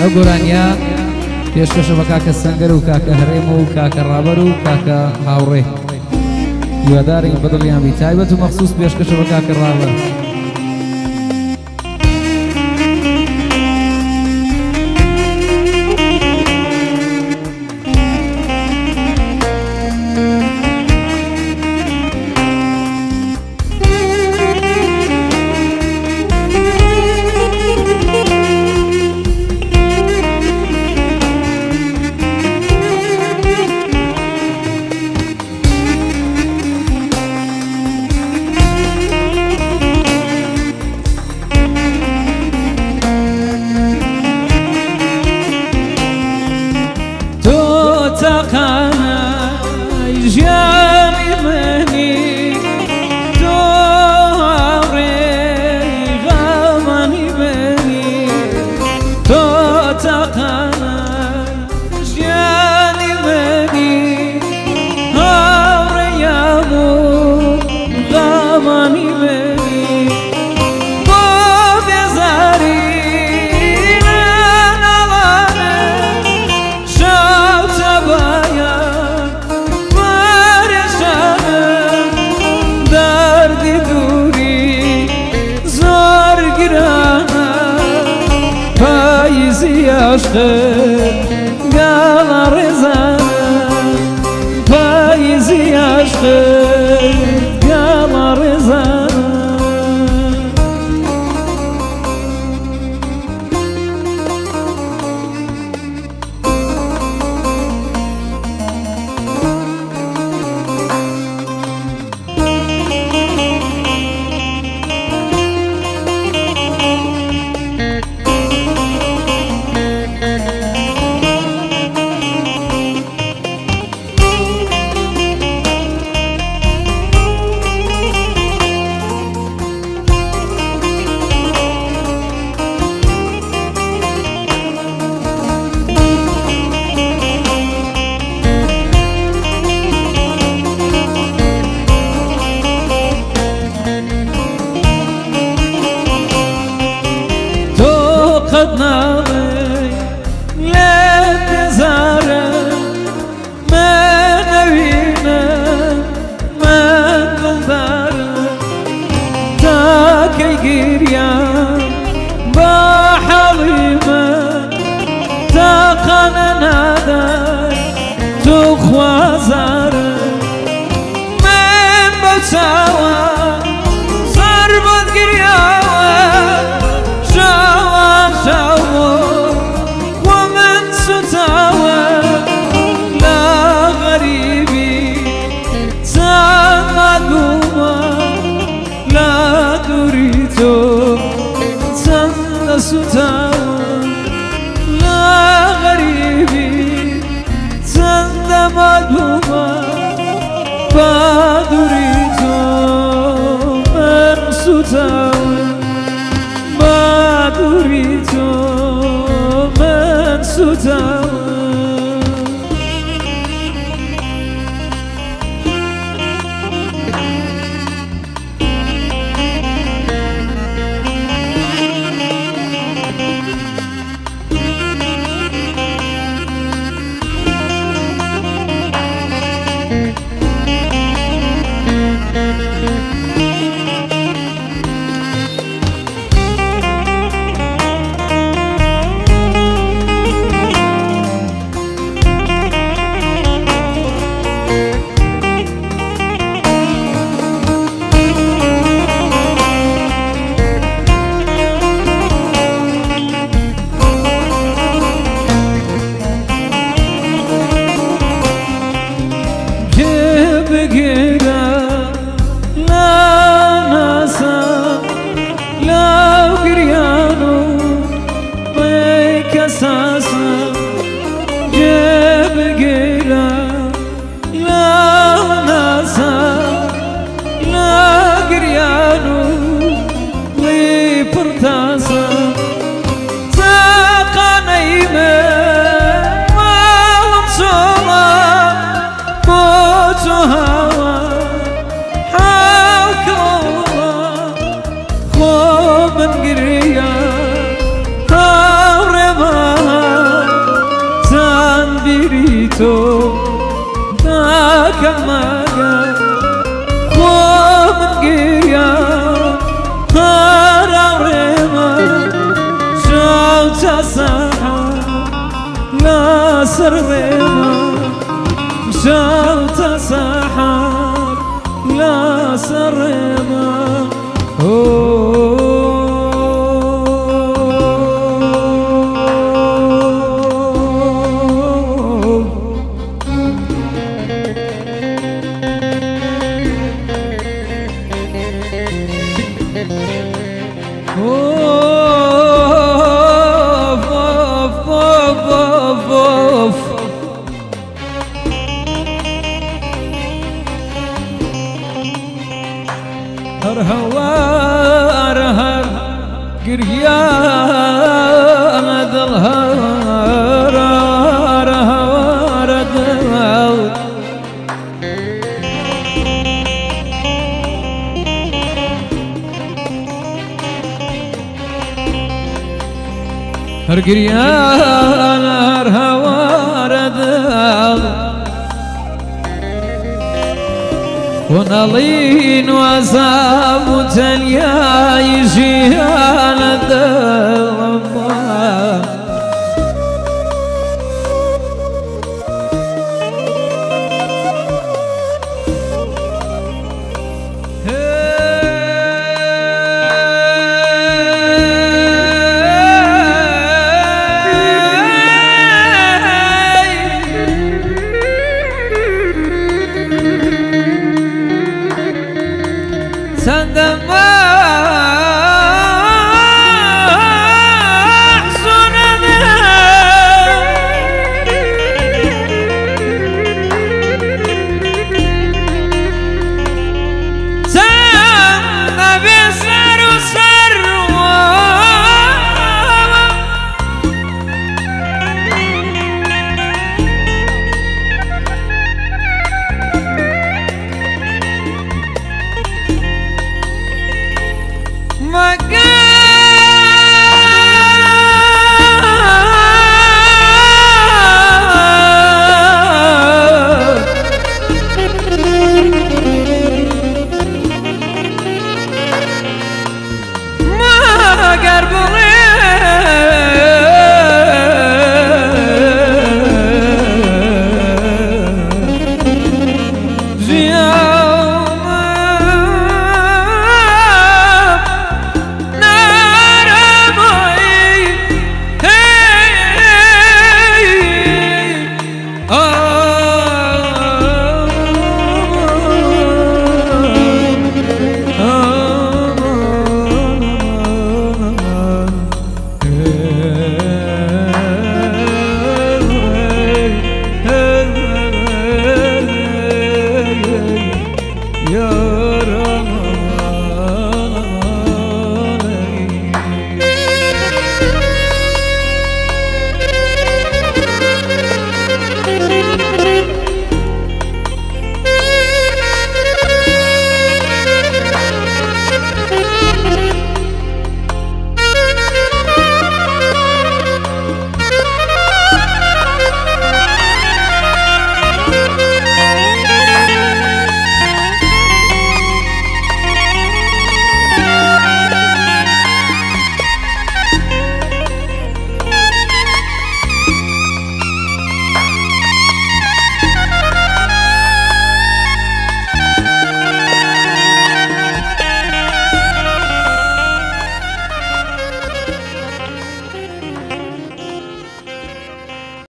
ئەو گۆرانیە پێشکەشە بە کاکە سەنگەر و کاکە هەرێم و کاکە ڕابەر و کاکە هاوڕێ هیوادارین بەدڵیان بی تایبەت و مەخصوص پێشکەشە بە کاکە ڕابەر Gala rezana paizi aşkı gala rezana قد ناوي لا تزارع ما نوينا ما نقدر تاكي قريان بحليمة تاقنا نادر تخوى زارع من بتساوى صربت قريان ومن ستاوى لا غريبي سمدوما لا دريتو سند ستاوى لا غريبي سند مدوما بدريتو من ستاوى Madurito men sutawa من قرية تو نکمگم خو من گریم هر عمر من شو تا سحر لسر من شو تا سحر لسر من هر قريان الهار هر دل هر قريان هر هوار دل ونالين وعذاب وتليا يجي على الدوام سندم